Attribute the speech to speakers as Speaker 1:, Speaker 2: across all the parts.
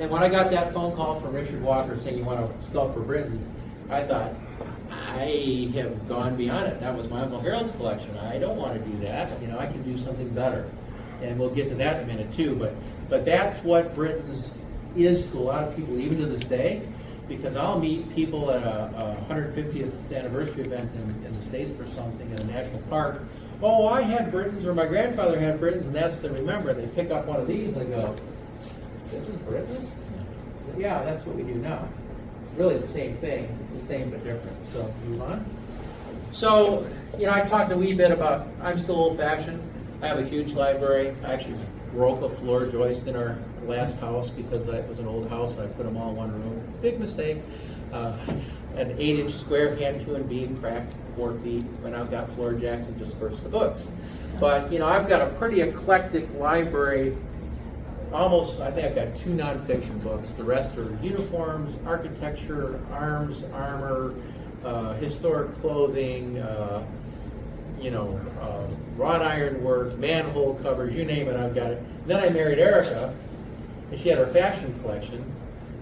Speaker 1: And when I got that phone call from Richard Walker saying you want to sculpt for Britons, I thought, I have gone beyond it. That was my Uncle Harold's collection. I don't want to do that. You know, I can do something better. And we'll get to that in a minute too. But that's what Britons is to a lot of people, even to this day. Because I'll meet people at a 150th anniversary event in the States for something in a national park. Oh, I had Britons, or my grandfather had Britons, and that's to remember. They pick up one of these and they go, this is Britons? Yeah, that's what we do now. It's really the same thing. It's the same but different. So, move on. So, you know, I talked a wee bit about, I'm still old-fashioned. I have a huge library. I actually broke a floor joist in our last house because it was an old house and I put them all in one room. Big mistake. An 8-inch square hand to and beam cracked 4 feet. Went out, got floor jacks, and dispersed the books. But, you know, I've got a pretty eclectic library. Almost, I think I've got 2 nonfiction books. The rest are uniforms, architecture, arms, armor, historic clothing, wrought iron work, manhole covers, you name it, I've got it. Then I married Erica, and she had her fashion collection,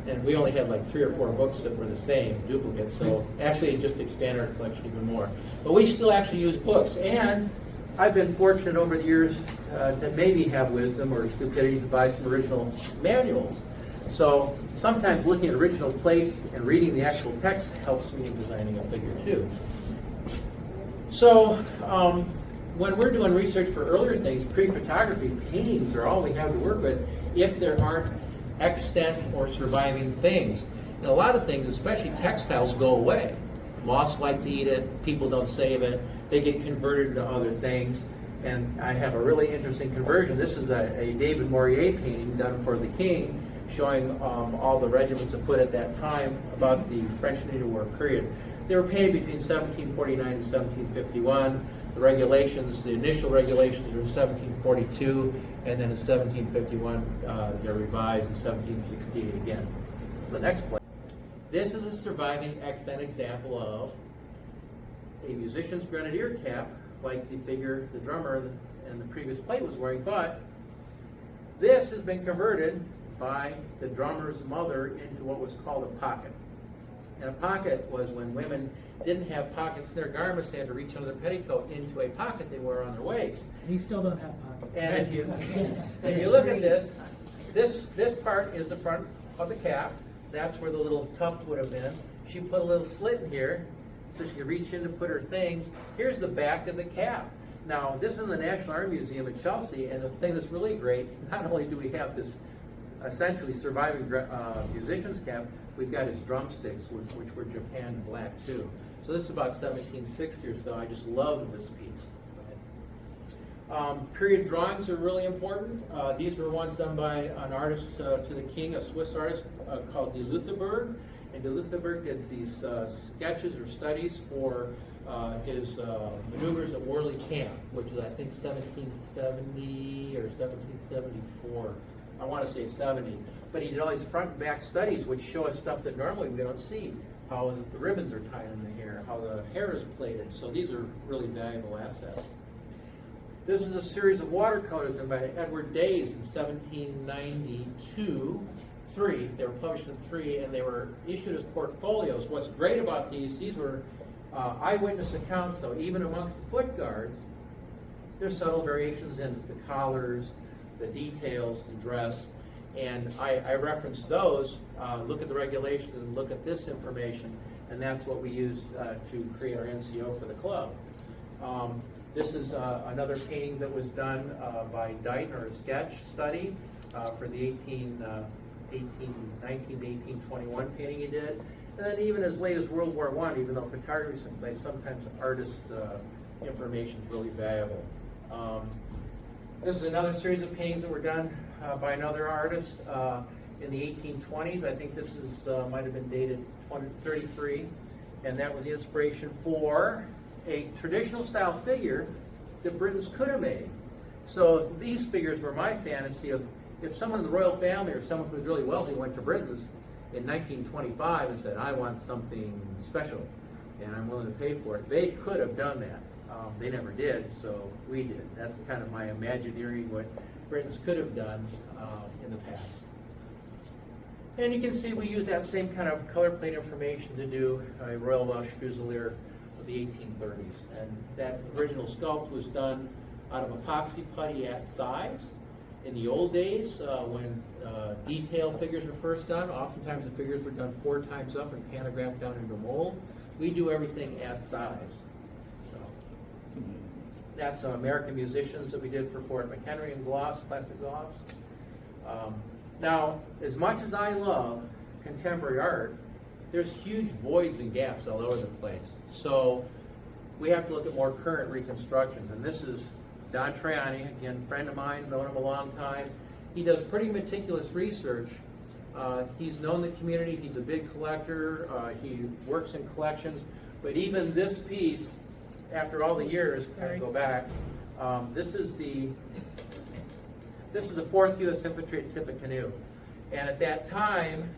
Speaker 1: and we only had like 3 or 4 books that were the same, duplicates, so actually it just expanded our collection even more. But we still actually use books, and I've been fortunate over the years to maybe have wisdom or stupidity to buy some original manuals. So sometimes looking at original plates and reading the actual text helps me in designing a figure too. So when we're doing research for earlier things, pre-photography, paintings are all we have to work with if there aren't extant or surviving things. And a lot of things, especially textiles, go away. Moths like to eat it, people don't save it, they get converted to other things. And I have a really interesting conversion. This is a David Maurier painting done for the king, showing all the regiments of foot at that time about the French interwar period. They were painted between 1749 and 1751. The regulations, the initial regulations were in 1742, and then in 1751 they're revised in 1768 again. So the next plate. This is a surviving extant example of a musician's grenadier cap, like the figure the drummer in the previous plate was wearing, but this has been converted by the drummer's mother into what was called a pocket. And a pocket was when women didn't have pockets in their garments, they had to reach under their petticoat into a pocket they wore on their waist.
Speaker 2: We still don't have pockets.
Speaker 1: And if you look at this part is the front of the cap. That's where the little tuft would have been. She put a little slit in here so she could reach in to put her things. Here's the back of the cap. Now, this is in the National Art Museum in Chelsea, and the thing that's really great, not only do we have this essentially surviving musician's cap, we've got his drumsticks, which were Japan black too. So this is about 1760 or so. I just love this piece. Period drawings are really important. These were ones done by an artist to the king, a Swiss artist called de Lutherberg. And de Lutherberg did these sketches or studies for his maneuvers at Worley Camp, which is I think 1770 or 1774. I want to say 70. But he did all these front and back studies which show us stuff that normally we don't see. How the ribbons are tied in the hair, how the hair is plaited. So these are really valuable assets. This is a series of watercolors done by Edward Days in 1792. 3. They were published in 3, and they were issued as portfolios. What's great about these were eyewitness accounts, so even amongst the foot guards, there's subtle variations in the collars, the details, the dress, and I reference those, look at the regulations, and look at this information, and that's what we use to create our NCO for the club. This is another painting that was done by Dighton, or a sketch study for the 1919 to 1821 painting he did. And then even as late as World War I, even though photography by sometimes artist information is really valuable. This is another series of paintings that were done by another artist in the 1820s. I think this is might have been dated 33, and that was the inspiration for a traditional style figure that Britons could have made. So these figures were my fantasy of if someone in the royal family or someone who was really wealthy went to Britain's in 1925 and said, I want something special and I'm willing to pay for it, they could have done that. They never did, so we did. That's kind of my Imagineering, what Britons could have done in the past. And you can see we use that same kind of color plate information to do a Royal Welsh Fusilier of the 1830s. And that original sculpt was done out of epoxy putty at size. In the old days, when detail figures were first done, oftentimes the figures were done 4 times up and pantographed down into mold. We do everything at size. So that's some American musicians that we did for Fort McHenry in gloss, plastic gloss. Now, as much as I love contemporary art, there's huge voids and gaps all over the place. So we have to look at more current reconstructions. And this is Don Triani, again, friend of mine, known him a long time. He does pretty meticulous research. He's known the community. He's a big collector. He works in collections. But even this piece, after all the years, kind of go back, this is the 4th U.S. Infantry at Tippecanoe. And at that time,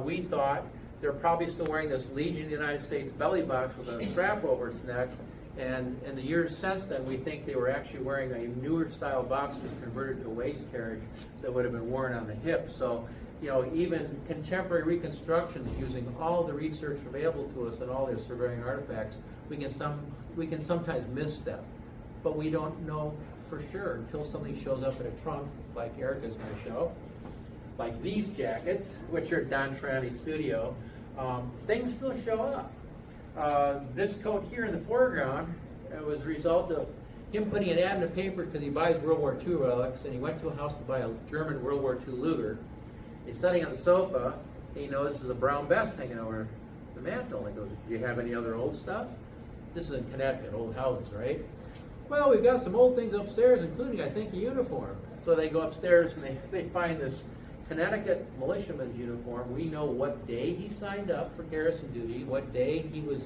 Speaker 1: we thought they're probably still wearing this Legion of the United States belly box with a strap over its neck. And in the years since then, we think they were actually wearing a newer style box that was converted to waist carriage that would have been worn on the hip. So, you know, even contemporary reconstructions using all the research available to us and all their surveying artifacts, we can sometimes misstep. But we don't know for sure until something shows up in a trunk, like Erica's going to show, like these jackets, which are at Don Triani's studio. Things still show up. This coat here in the foreground was a result of him putting an ad in the paper because he buys World War II relics, and he went to a house to buy a German World War II Luger. He's sitting on the sofa, and he notices a brown vest hanging over the mantle. He goes, "Do you have any other old stuff?" This is in Connecticut, old houses, right? "Well, we've got some old things upstairs, including, I think, a uniform." So they go upstairs, and they find this Connecticut militiaman's uniform. We know what day he signed up for garrison duty, what day he was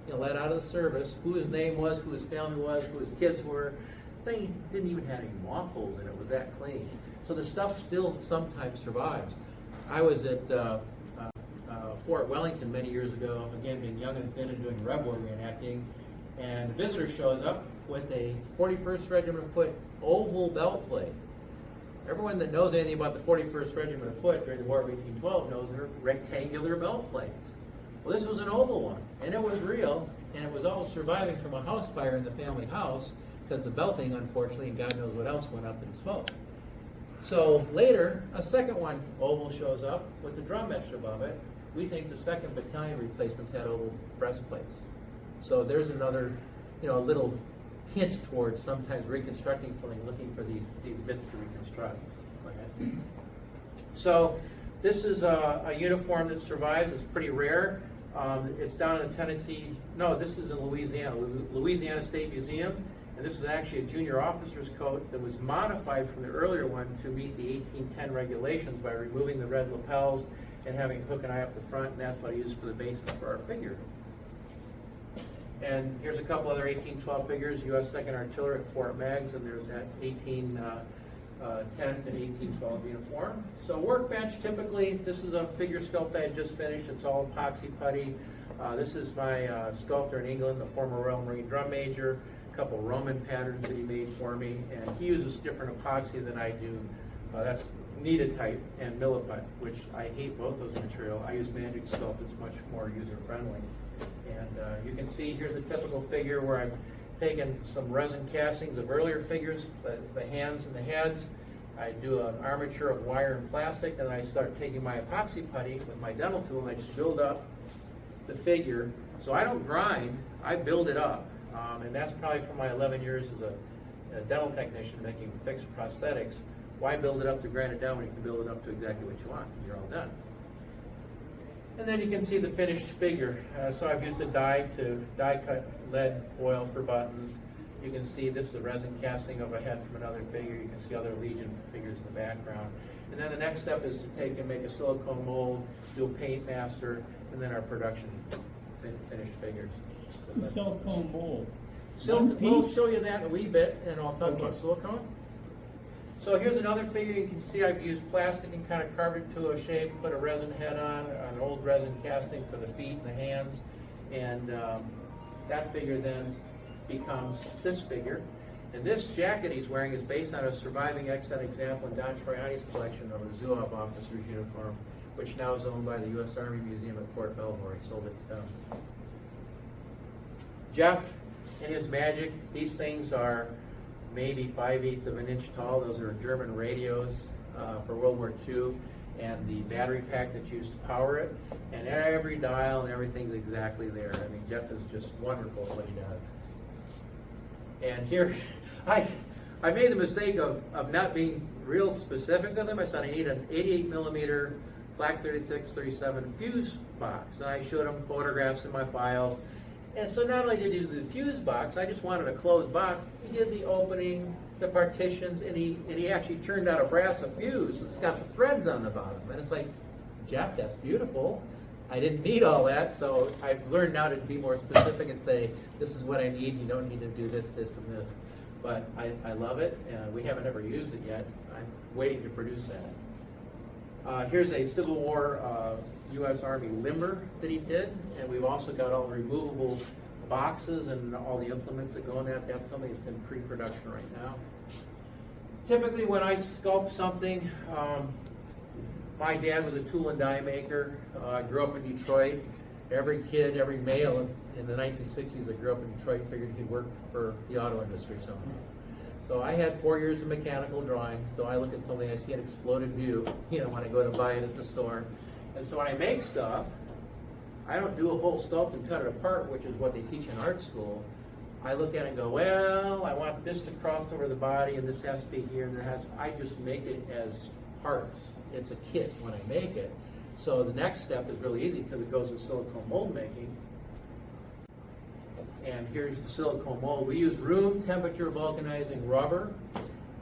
Speaker 1: let out of the service, who his name was, who his family was, who his kids were. They didn't even have any moth holes in it. It was that clean. So the stuff still sometimes survives. I was at Fort Wellington many years ago, again being young and thin and doing Rev War reenacting, and a visitor shows up with a 41st Regiment Foot oval belt plate. Everyone that knows anything about the 41st Regiment of Foot during the War of 1812 knows they're rectangular belt plates. Well, this was an oval one, and it was real, and it was all surviving from a house fire in the family house because the belting, unfortunately, and God knows what else went up in smoke. So later, a second one, oval, shows up with the drum etched above it. We think the 2nd Battalion replacements had oval breastplates. So there's another, a little hint towards sometimes reconstructing something, looking for these bits to reconstruct. Okay. So this is a uniform that survives. It's pretty rare. It's down in Tennessee. No, this is in Louisiana State Museum. And this is actually a junior officer's coat that was modified from the earlier one to meet the 1810 regulations by removing the red lapels and having a hook and eye up the front. And that's what I used for the basis for our figure. And here's a couple other 1812 figures, U.S. 2nd Artillery at Fort Meigs, and there's that 1810 to 1812 uniform. So workbench, typically, this is a figure sculpt I had just finished. It's all epoxy putty. This is my sculptor in England, the former Royal Marine Drum Major. A couple Roman patterns that he made for me, and he uses different epoxy than I do. That's Kneadatite and Milliput, which I hate both those material. I use Magic Sculpt. It's much more user-friendly. And you can see here's a typical figure where I've taken some resin castings of earlier figures, the hands and the heads. I do an armature of wire and plastic, and I start taking my epoxy putty with my dental tool, and I just build up the figure. So I don't grind, I build it up. And that's probably from my 11 years as a dental technician making fixed prosthetics. Why build it up to grind it down when you can build it up to exactly what you want? You're all done. And then you can see the finished figure. So I've used a die to die-cut lead foil for buttons. You can see this is a resin casting of a head from another figure. You can see other Legion figures in the background. And then the next step is to take and make a silicone mold, do a paint master, and then our production finished figures. So
Speaker 2: The silicone mold.
Speaker 1: We'll show you that in a wee bit, and I'll talk about silicone. So here's another figure. You can see I've used plastic and kind of carved it to a shape, put a resin head on, an old resin casting for the feet and the hands, and that figure then becomes this figure. And this jacket he's wearing is based on a surviving extant example in Don Triani's collection of a Zouave officer's uniform, which now is owned by the U.S. Army Museum at Fort Belvoir. He sold it to them. Jeff and his magic, these things are maybe 5/8 of an inch tall. Those are German radios for World War II, and the battery pack that's used to power it, and every dial and everything's exactly there. I mean, Jeff is just wonderful at what he does. And here, I made the mistake of not being real specific with him. I said I need an 88 millimeter Flak 3637 fuse box, and I showed him photographs in my files. And so not only did he do the fuse box, I just wanted a closed box. He did the opening, the partitions, and he actually turned out a brass fuse. It's got the threads on the bottom. And it's like, Jeff, that's beautiful. I didn't need all that, so I've learned now to be more specific and say, this is what I need. You don't need to do this, this, and this. But I love it, and we haven't ever used it yet. I'm waiting to produce that. Here's a Civil War U.S. Army limber that he did, and we've also got all the removable boxes and all the implements that go in that. That's something that's in pre-production right now. Typically when I sculpt something, my dad was a tool and die maker. I grew up in Detroit. Every kid, every male in the 1960s that grew up in Detroit figured he'd work for the auto industry someday. So I had 4 years of mechanical drawing, so I look at something, I see an exploded view, when I go to buy it at the store. And so when I make stuff, I don't do a whole sculpt and cut it apart, which is what they teach in art school. I look at it and go, well, I want this to cross over the body, and this has to be here, and I just make it as parts. It's a kit when I make it. So the next step is really easy because it goes with silicone mold making. And here's the silicone mold. We use room temperature vulcanizing rubber.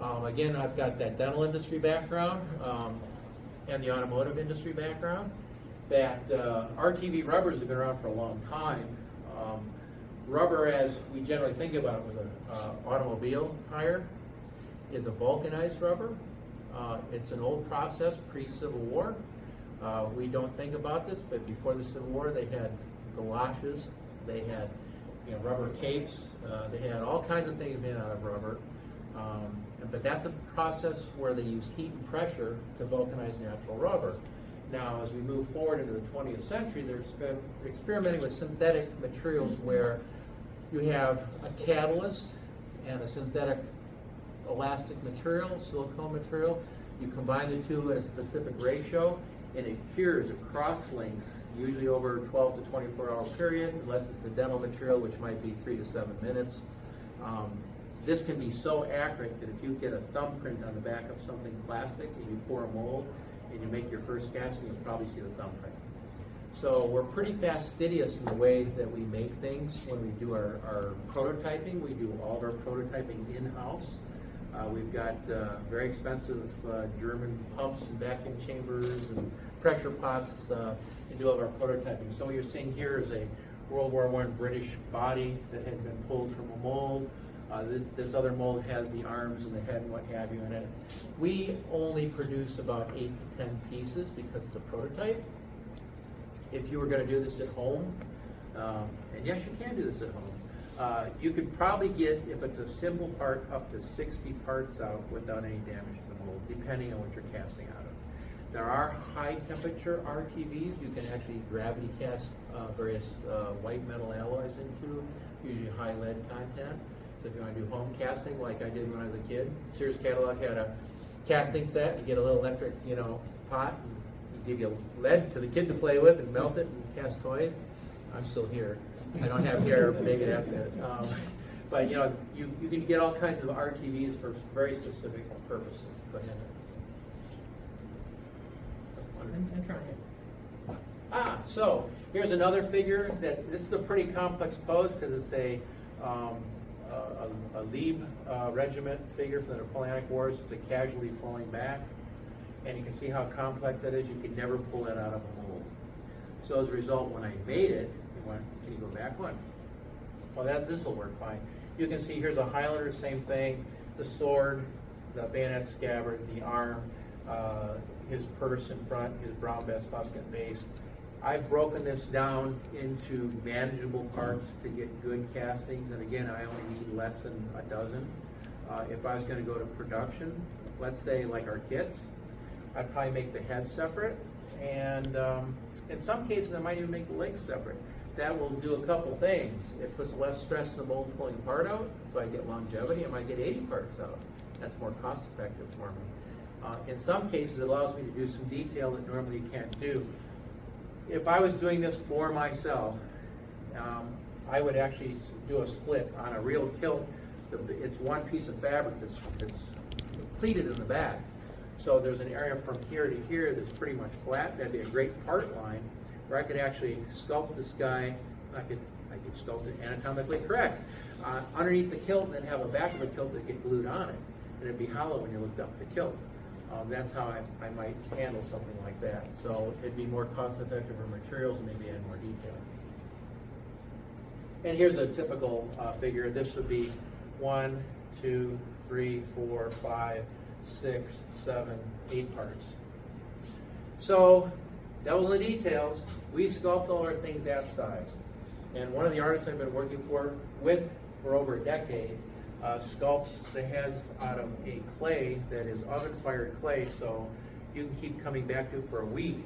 Speaker 1: Again, I've got that dental industry background and the automotive industry background. That RTV rubbers have been around for a long time. Rubber, as we generally think about it with an automobile tire, is a vulcanized rubber. It's an old process, pre-Civil War. We don't think about this, but before the Civil War, they had galoshes, they had rubber capes, they had all kinds of things made out of rubber. But that's a process where they use heat and pressure to vulcanize natural rubber. Now, as we move forward into the 20th century, there's been experimenting with synthetic materials where you have a catalyst and a synthetic elastic material, silicone material. You combine the two in a specific ratio, and it cures across links, usually over a 12 to 24-hour period, unless it's the dental material, which might be 3 to 7 minutes. This can be so accurate that if you get a thumbprint on the back of something plastic and you pour a mold and you make your first casting, you'll probably see the thumbprint. So we're pretty fastidious in the way that we make things. When we do our prototyping, we do all of our prototyping in-house. We've got very expensive German pumps and vacuum chambers and pressure pots to do all of our prototyping. So what you're seeing here is a World War I British body that had been pulled from a mold. This other mold has the arms and the head and what have you in it. We only produce about 8 to 10 pieces because it's a prototype. If you were going to do this at home, and yes, you can do this at home, you could probably get, if it's a simple part, up to 60 parts out without any damage to the mold, depending on what you're casting out of. There are high temperature RTVs you can actually gravity cast various white metal alloys into, usually high lead content. So if you want to do home casting like I did when I was a kid, Sears catalog had a casting set. You get a little electric, pot, and you give you lead to the kid to play with and melt it and cast toys. I'm still here. I don't have hair, maybe that's it. But you can get all kinds of RTVs for very specific purposes. Go ahead.
Speaker 2: I'm trying it.
Speaker 1: So here's another figure that this is a pretty complex pose because it's a Lieb regiment figure from the Napoleonic Wars. It's a casualty falling back, and you can see how complex that is. You can never pull that out of a mold. So as a result, when I made it, can you go back one? Well, this will work fine. You can see here's a Highlander, same thing. The sword, the bayonet scabbard, the arm, his purse in front, his brown vest, musket base. I've broken this down into manageable parts to get good castings, and again, I only need less than a dozen. If I was going to go to production, let's say like our kits, I'd probably make the head separate And in some cases, I might even make the legs separate. That will do a couple things. It puts less stress in the mold pulling part out, so I get longevity. I might get 80 parts out. That's more cost effective for me. In some cases, it allows me to do some detail that normally you can't do. If I was doing this for myself, I would actually do a split on a real kilt. It's one piece of fabric that's pleated in the back. So there's an area from here to here that's pretty much flat. That'd be a great part line where I could actually sculpt this guy. I could sculpt it anatomically correct underneath the kilt, and then have a back of a kilt that get glued on it, and it'd be hollow when you looked up the kilt. That's how I might handle something like that. So it'd be more cost effective for materials and maybe add more detail. And here's a typical figure. This would be 1, 2, 3, 4, 5, 6, 7, 8 parts. So that was the details. We sculpt all our things that size. And one of the artists I've been working with for over a decade sculpts the heads out of a clay that is oven-fired clay, so you can keep coming back to it for a week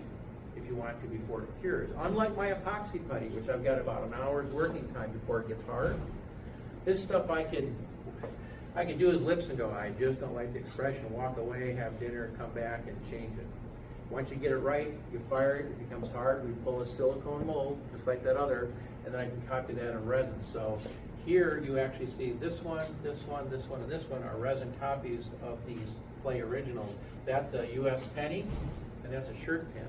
Speaker 1: if you want to before it cures. Unlike my epoxy putty, which I've got about an hour's working time before it gets hard, this stuff I can do his lips and go, I just don't like the expression, walk away, have dinner, come back and change it. Once you get it right, you fire it, it becomes hard, we pull a silicone mold, just like that other, and then I can copy that in resin. So here you actually see this one, this one, this one, and this one are resin copies of these clay originals. That's a US penny, and that's a shirt pin.